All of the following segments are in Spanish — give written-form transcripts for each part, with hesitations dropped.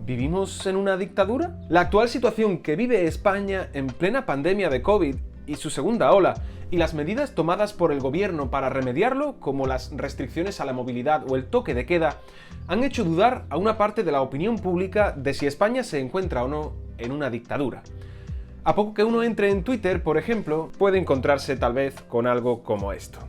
¿Vivimos en una dictadura? La actual situación que vive España en plena pandemia de COVID y su segunda ola, y las medidas tomadas por el gobierno para remediarlo, como las restricciones a la movilidad o el toque de queda, han hecho dudar a una parte de la opinión pública de si España se encuentra o no en una dictadura. A poco que uno entre en Twitter, por ejemplo, puede encontrarse tal vez con algo como esto.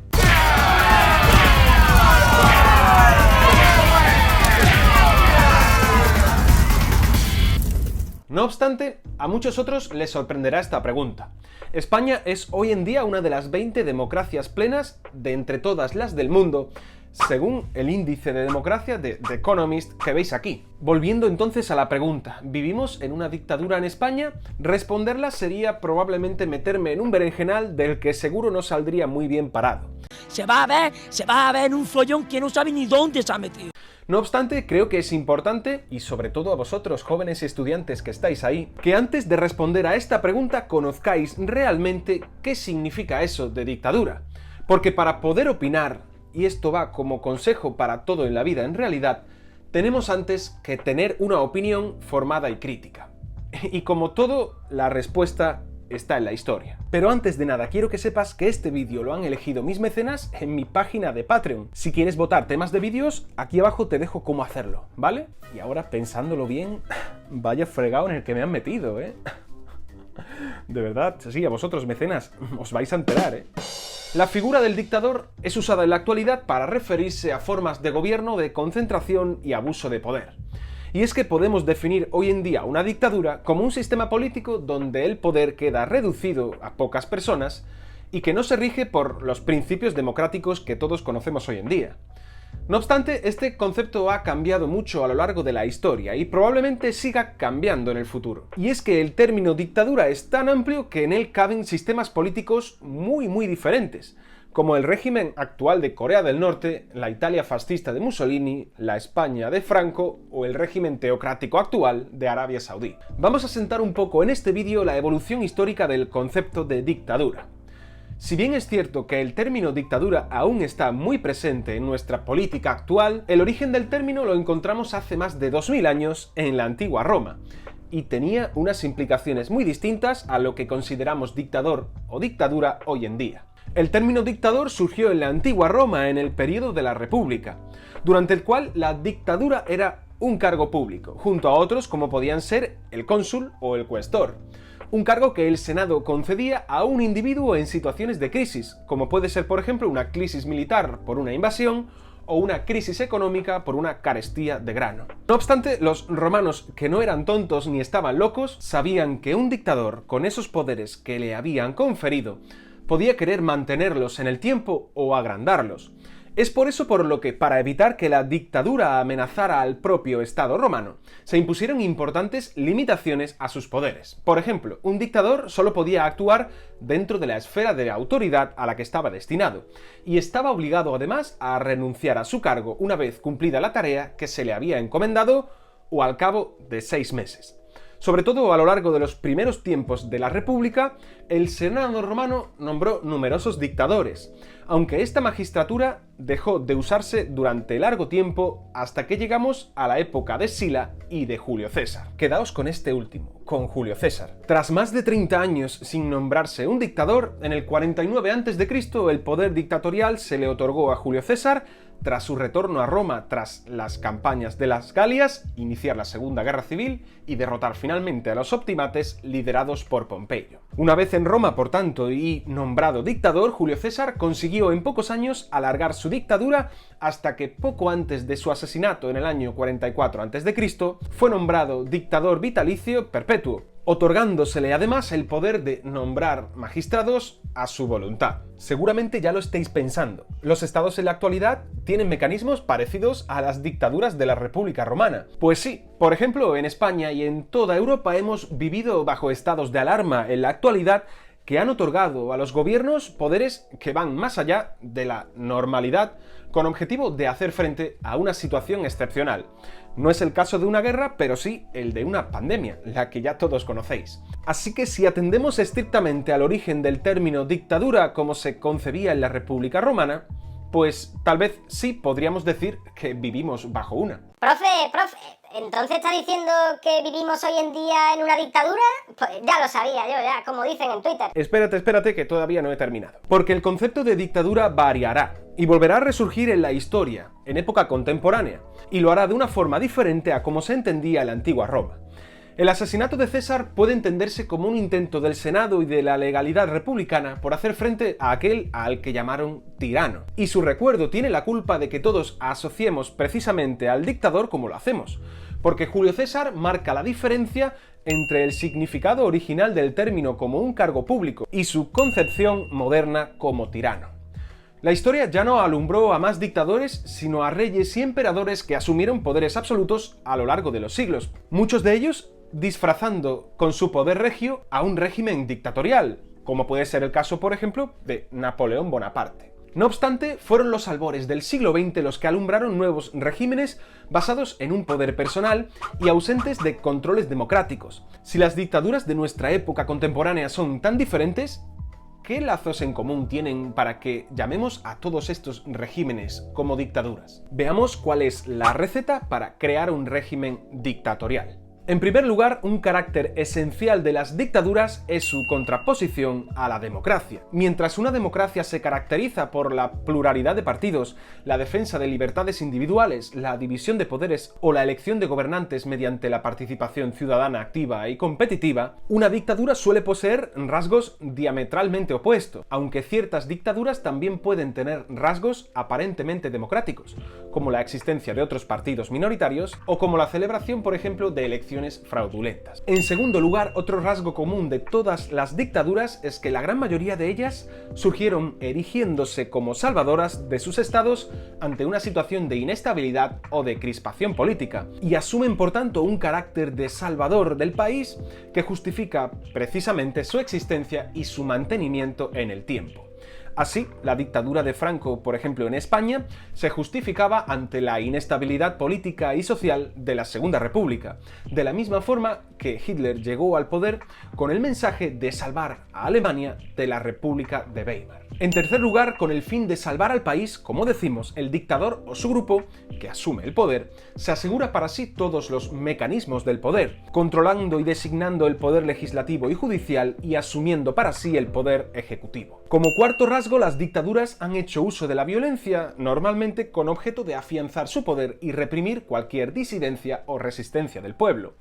No obstante, a muchos otros les sorprenderá esta pregunta. España es hoy en día una de las 20 democracias plenas de entre todas las del mundo, según el índice de democracia de The Economist que veis aquí. Volviendo entonces a la pregunta, ¿vivimos en una dictadura en España? Responderla sería probablemente meterme en un berenjenal del que seguro no saldría muy bien parado. Se va a ver en un follón que no sabe ni dónde se ha metido. No obstante, creo que es importante, y sobre todo a vosotros jóvenes estudiantes que estáis ahí, que antes de responder a esta pregunta conozcáis realmente qué significa eso de dictadura. Porque para poder opinar, y esto va como consejo para todo en la vida en realidad, tenemos antes que tener una opinión formada y crítica. Y como todo, la respuesta está en la historia. Pero antes de nada, quiero que sepas que este vídeo lo han elegido mis mecenas en mi página de Patreon. Si quieres votar temas de vídeos, aquí abajo te dejo cómo hacerlo, ¿vale? Y ahora, pensándolo bien, vaya fregado en el que me han metido, ¿eh? De verdad, sí, a vosotros mecenas, os vais a enterar, ¿eh? La figura del dictador es usada en la actualidad para referirse a formas de gobierno, de concentración y abuso de poder. Y es que podemos definir hoy en día una dictadura como un sistema político donde el poder queda reducido a pocas personas y que no se rige por los principios democráticos que todos conocemos hoy en día. No obstante, este concepto ha cambiado mucho a lo largo de la historia y probablemente siga cambiando en el futuro. Y es que el término dictadura es tan amplio que en él caben sistemas políticos muy diferentes, como el régimen actual de Corea del Norte, la Italia fascista de Mussolini, la España de Franco o el régimen teocrático actual de Arabia Saudí. Vamos a sentar un poco en este vídeo la evolución histórica del concepto de dictadura. Si bien es cierto que el término dictadura aún está muy presente en nuestra política actual, el origen del término lo encontramos hace más de 2000 años en la antigua Roma, y tenía unas implicaciones muy distintas a lo que consideramos dictador o dictadura hoy en día. El término dictador surgió en la antigua Roma en el período de la República, durante el cual la dictadura era un cargo público, junto a otros como podían ser el cónsul o el cuestor. Un cargo que el Senado concedía a un individuo en situaciones de crisis, como puede ser por ejemplo una crisis militar por una invasión o una crisis económica por una carestía de grano. No obstante, los romanos, que no eran tontos ni estaban locos, sabían que un dictador con esos poderes que le habían conferido podía querer mantenerlos en el tiempo o agrandarlos. Es por eso por lo que, para evitar que la dictadura amenazara al propio Estado romano, se impusieron importantes limitaciones a sus poderes. Por ejemplo, un dictador solo podía actuar dentro de la esfera de autoridad a la que estaba destinado, y estaba obligado además a renunciar a su cargo una vez cumplida la tarea que se le había encomendado o al cabo de 6 meses. Sobre todo a lo largo de los primeros tiempos de la República, el Senado romano nombró numerosos dictadores, aunque esta magistratura dejó de usarse durante largo tiempo hasta que llegamos a la época de Sila y de Julio César. Quedaos con este último, con Julio César. Tras más de 30 años sin nombrarse un dictador, en el 49 a.C. el poder dictatorial se le otorgó a Julio César tras su retorno a Roma tras las campañas de las Galias, iniciar la Segunda Guerra Civil y derrotar finalmente a los optimates liderados por Pompeyo. Una vez en Roma, por tanto, y nombrado dictador, Julio César consiguió en pocos años alargar su dictadura hasta que poco antes de su asesinato en el año 44 a.C. fue nombrado dictador vitalicio perpetuo, otorgándosele además el poder de nombrar magistrados a su voluntad. Seguramente ya lo estéis pensando. Los estados en la actualidad tienen mecanismos parecidos a las dictaduras de la República Romana. Pues sí, por ejemplo, en España y en toda Europa hemos vivido bajo estados de alarma en la actualidad que han otorgado a los gobiernos poderes que van más allá de la normalidad con objetivo de hacer frente a una situación excepcional. No es el caso de una guerra, pero sí el de una pandemia, la que ya todos conocéis. Así que si atendemos estrictamente al origen del término dictadura como se concebía en la República Romana, pues tal vez sí podríamos decir que vivimos bajo una. Profe, ¿entonces está diciendo que vivimos hoy en día en una dictadura? Pues ya lo sabía yo, ya, como dicen en Twitter. Espérate, que todavía no he terminado. Porque el concepto de dictadura variará y volverá a resurgir en la historia, en época contemporánea, y lo hará de una forma diferente a como se entendía en la antigua Roma. El asesinato de César puede entenderse como un intento del Senado y de la legalidad republicana por hacer frente a aquel al que llamaron tirano. Y su recuerdo tiene la culpa de que todos asociemos precisamente al dictador como lo hacemos, porque Julio César marca la diferencia entre el significado original del término como un cargo público y su concepción moderna como tirano. La historia ya no alumbró a más dictadores, sino a reyes y emperadores que asumieron poderes absolutos a lo largo de los siglos, muchos de ellos disfrazando con su poder regio a un régimen dictatorial, como puede ser el caso, por ejemplo, de Napoleón Bonaparte. No obstante, fueron los albores del siglo XX los que alumbraron nuevos regímenes basados en un poder personal y ausentes de controles democráticos. Si las dictaduras de nuestra época contemporánea son tan diferentes, ¿qué lazos en común tienen para que llamemos a todos estos regímenes como dictaduras? Veamos cuál es la receta para crear un régimen dictatorial. En primer lugar, un carácter esencial de las dictaduras es su contraposición a la democracia. Mientras una democracia se caracteriza por la pluralidad de partidos, la defensa de libertades individuales, la división de poderes o la elección de gobernantes mediante la participación ciudadana activa y competitiva, una dictadura suele poseer rasgos diametralmente opuestos, aunque ciertas dictaduras también pueden tener rasgos aparentemente democráticos, como la existencia de otros partidos minoritarios o como la celebración, por ejemplo, de elecciones fraudulentas. En segundo lugar, otro rasgo común de todas las dictaduras es que la gran mayoría de ellas surgieron erigiéndose como salvadoras de sus estados ante una situación de inestabilidad o de crispación política, y asumen por tanto un carácter de salvador del país que justifica precisamente su existencia y su mantenimiento en el tiempo. Así, la dictadura de Franco, por ejemplo, en España, se justificaba ante la inestabilidad política y social de la Segunda República, de la misma forma que Hitler llegó al poder con el mensaje de salvar a Alemania de la República de Weimar. En tercer lugar, con el fin de salvar al país, como decimos, el dictador o su grupo, que asume el poder, se asegura para sí todos los mecanismos del poder, controlando y designando el poder legislativo y judicial y asumiendo para sí el poder ejecutivo. Como cuarto rasgo, las dictaduras han hecho uso de la violencia, normalmente con objeto de afianzar su poder y reprimir cualquier disidencia o resistencia del pueblo.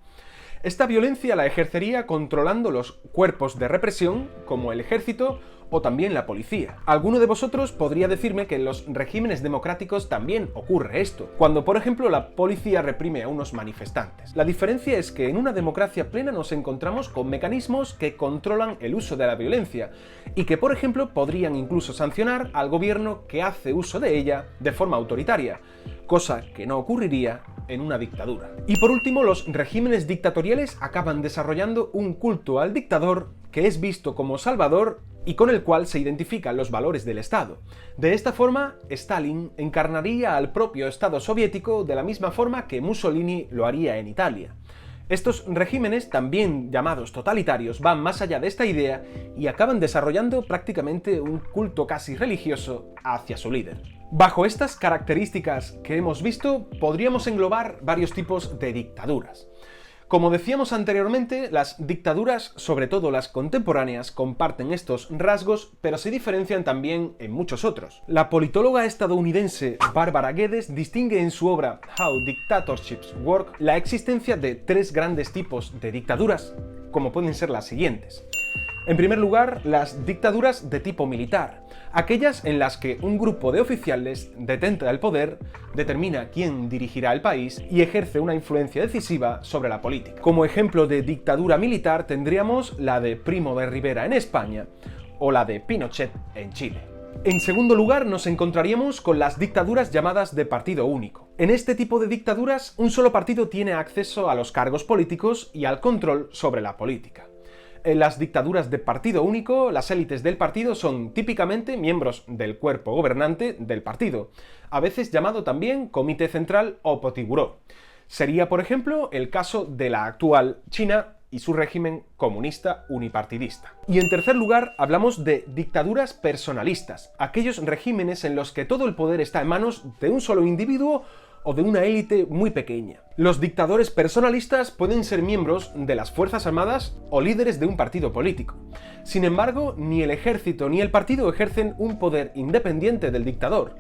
Esta violencia la ejercería controlando los cuerpos de represión, como el ejército o también la policía. Alguno de vosotros podría decirme que en los regímenes democráticos también ocurre esto, cuando por ejemplo la policía reprime a unos manifestantes. La diferencia es que en una democracia plena nos encontramos con mecanismos que controlan el uso de la violencia y que por ejemplo podrían incluso sancionar al gobierno que hace uso de ella de forma autoritaria, cosa que no ocurriría en una dictadura. Y por último, los regímenes dictatoriales acaban desarrollando un culto al dictador que es visto como salvador y con el cual se identifican los valores del Estado. De esta forma, Stalin encarnaría al propio Estado soviético de la misma forma que Mussolini lo haría en Italia. Estos regímenes, también llamados totalitarios, van más allá de esta idea y acaban desarrollando prácticamente un culto casi religioso hacia su líder. Bajo estas características que hemos visto, podríamos englobar varios tipos de dictaduras. Como decíamos anteriormente, las dictaduras, sobre todo las contemporáneas, comparten estos rasgos, pero se diferencian también en muchos otros. La politóloga estadounidense Barbara Geddes distingue en su obra How Dictatorships Work la existencia de tres grandes tipos de dictaduras, como pueden ser las siguientes. En primer lugar, las dictaduras de tipo militar, aquellas en las que un grupo de oficiales detenta el poder, determina quién dirigirá el país y ejerce una influencia decisiva sobre la política. Como ejemplo de dictadura militar tendríamos la de Primo de Rivera en España o la de Pinochet en Chile. En segundo lugar, nos encontraríamos con las dictaduras llamadas de partido único. En este tipo de dictaduras, un solo partido tiene acceso a los cargos políticos y al control sobre la política. En las dictaduras de partido único, las élites del partido son típicamente miembros del cuerpo gobernante del partido, a veces llamado también Comité Central o Politburó. Sería, por ejemplo, el caso de la actual China y su régimen comunista unipartidista. Y en tercer lugar, hablamos de dictaduras personalistas, aquellos regímenes en los que todo el poder está en manos de un solo individuo o de una élite muy pequeña. Los dictadores personalistas pueden ser miembros de las Fuerzas Armadas o líderes de un partido político. Sin embargo, ni el ejército ni el partido ejercen un poder independiente del dictador.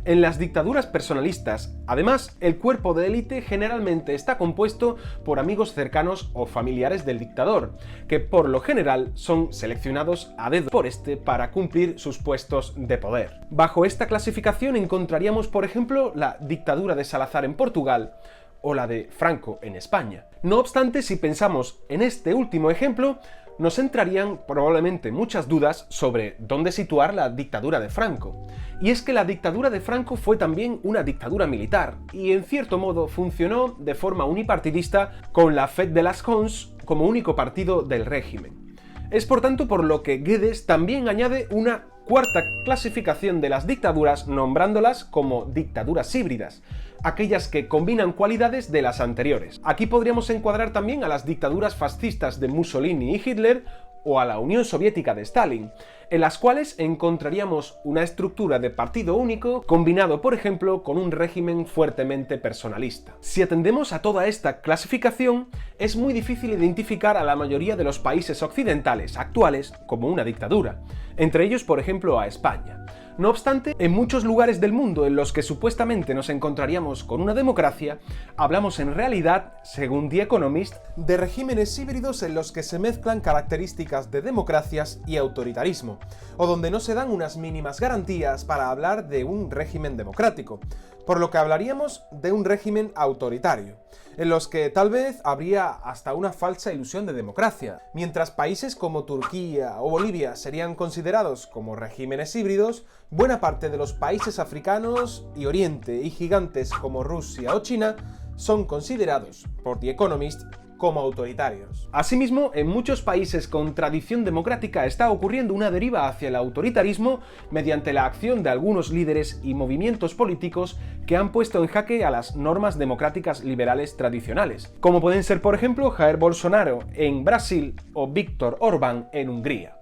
En las dictaduras personalistas, además, el cuerpo de élite generalmente está compuesto por amigos cercanos o familiares del dictador, que por lo general son seleccionados a dedo por este para cumplir sus puestos de poder. Bajo esta clasificación encontraríamos, por ejemplo, la dictadura de Salazar en Portugal o la de Franco en España. No obstante, si pensamos en este último ejemplo, nos entrarían probablemente muchas dudas sobre dónde situar la dictadura de Franco. Y es que la dictadura de Franco fue también una dictadura militar, y en cierto modo funcionó de forma unipartidista con la Fête de las Cons como único partido del régimen. Es por tanto por lo que Guedes también añade una cuarta clasificación de las dictaduras nombrándolas como dictaduras híbridas, aquellas que combinan cualidades de las anteriores. Aquí podríamos encuadrar también a las dictaduras fascistas de Mussolini y Hitler o a la Unión Soviética de Stalin, en las cuales encontraríamos una estructura de partido único combinado, por ejemplo, con un régimen fuertemente personalista. Si atendemos a toda esta clasificación, es muy difícil identificar a la mayoría de los países occidentales actuales como una dictadura, entre ellos, por ejemplo, a España. No obstante, en muchos lugares del mundo en los que supuestamente nos encontraríamos con una democracia, hablamos en realidad, según The Economist, de regímenes híbridos en los que se mezclan características de democracias y autoritarismo, o donde no se dan unas mínimas garantías para hablar de un régimen democrático, por lo que hablaríamos de un régimen autoritario, en los que tal vez habría hasta una falsa ilusión de democracia, mientras países como Turquía o Bolivia serían considerados como regímenes híbridos, buena parte de los países africanos y Oriente y gigantes como Rusia o China son considerados por The Economist como autoritarios. Asimismo, en muchos países con tradición democrática está ocurriendo una deriva hacia el autoritarismo mediante la acción de algunos líderes y movimientos políticos que han puesto en jaque a las normas democráticas liberales tradicionales, como pueden ser, por ejemplo, Jair Bolsonaro en Brasil o Viktor Orbán en Hungría.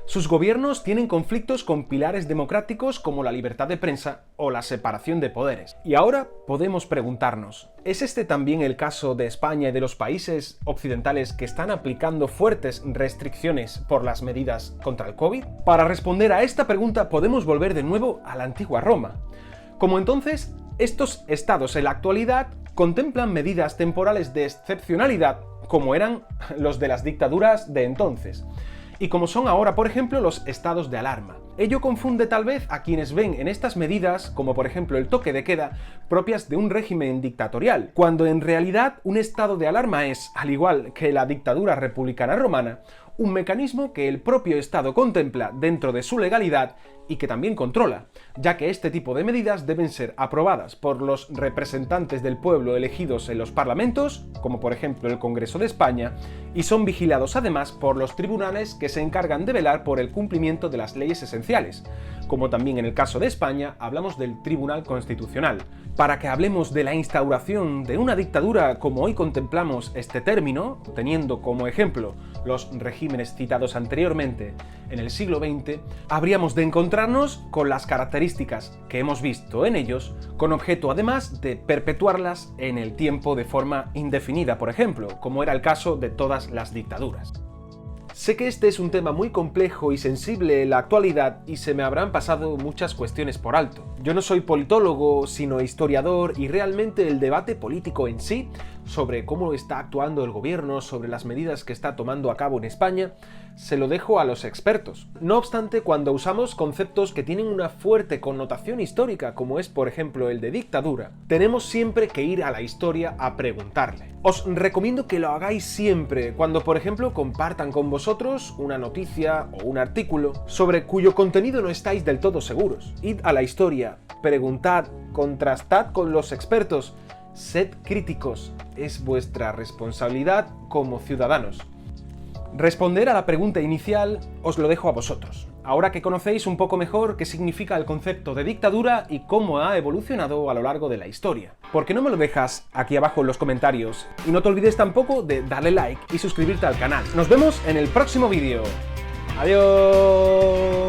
Sus gobiernos tienen conflictos con pilares democráticos como la libertad de prensa o la separación de poderes. Y ahora podemos preguntarnos, ¿es este también el caso de España y de los países occidentales que están aplicando fuertes restricciones por las medidas contra el COVID? Para responder a esta pregunta podemos volver de nuevo a la antigua Roma. Como entonces, estos estados en la actualidad contemplan medidas temporales de excepcionalidad como eran los de las dictaduras de entonces, y como son ahora, por ejemplo, los estados de alarma. Ello confunde tal vez a quienes ven en estas medidas, como por ejemplo el toque de queda, propias de un régimen dictatorial, cuando en realidad un estado de alarma es, al igual que la dictadura republicana romana, un mecanismo que el propio Estado contempla dentro de su legalidad y que también controla, ya que este tipo de medidas deben ser aprobadas por los representantes del pueblo elegidos en los parlamentos, como por ejemplo el Congreso de España, y son vigilados además por los tribunales que se encargan de velar por el cumplimiento de las leyes esenciales, como también en el caso de España hablamos del Tribunal Constitucional. Para que hablemos de la instauración de una dictadura como hoy contemplamos este término, teniendo como ejemplo los regímenes citados anteriormente en el siglo XX, habríamos de encontrarnos con las características que hemos visto en ellos, con objeto además de perpetuarlas en el tiempo de forma indefinida, por ejemplo, como era el caso de todas las dictaduras. Sé que este es un tema muy complejo y sensible en la actualidad y se me habrán pasado muchas cuestiones por alto. Yo no soy politólogo, sino historiador, y realmente el debate político en sí, sobre cómo está actuando el gobierno, sobre las medidas que está tomando a cabo en España, se lo dejo a los expertos. No obstante, cuando usamos conceptos que tienen una fuerte connotación histórica, como es por ejemplo el de dictadura, tenemos siempre que ir a la historia a preguntarle. Os recomiendo que lo hagáis siempre, cuando por ejemplo compartan con vosotros una noticia o un artículo sobre cuyo contenido no estáis del todo seguros. Id a la historia, preguntad, contrastad con los expertos, sed críticos, es vuestra responsabilidad como ciudadanos. Responder a la pregunta inicial os lo dejo a vosotros. Ahora que conocéis un poco mejor qué significa el concepto de dictadura y cómo ha evolucionado a lo largo de la historia. ¿Por qué no me lo dejas aquí abajo en los comentarios? Y no te olvides tampoco de darle like y suscribirte al canal. Nos vemos en el próximo vídeo. ¡Adiós!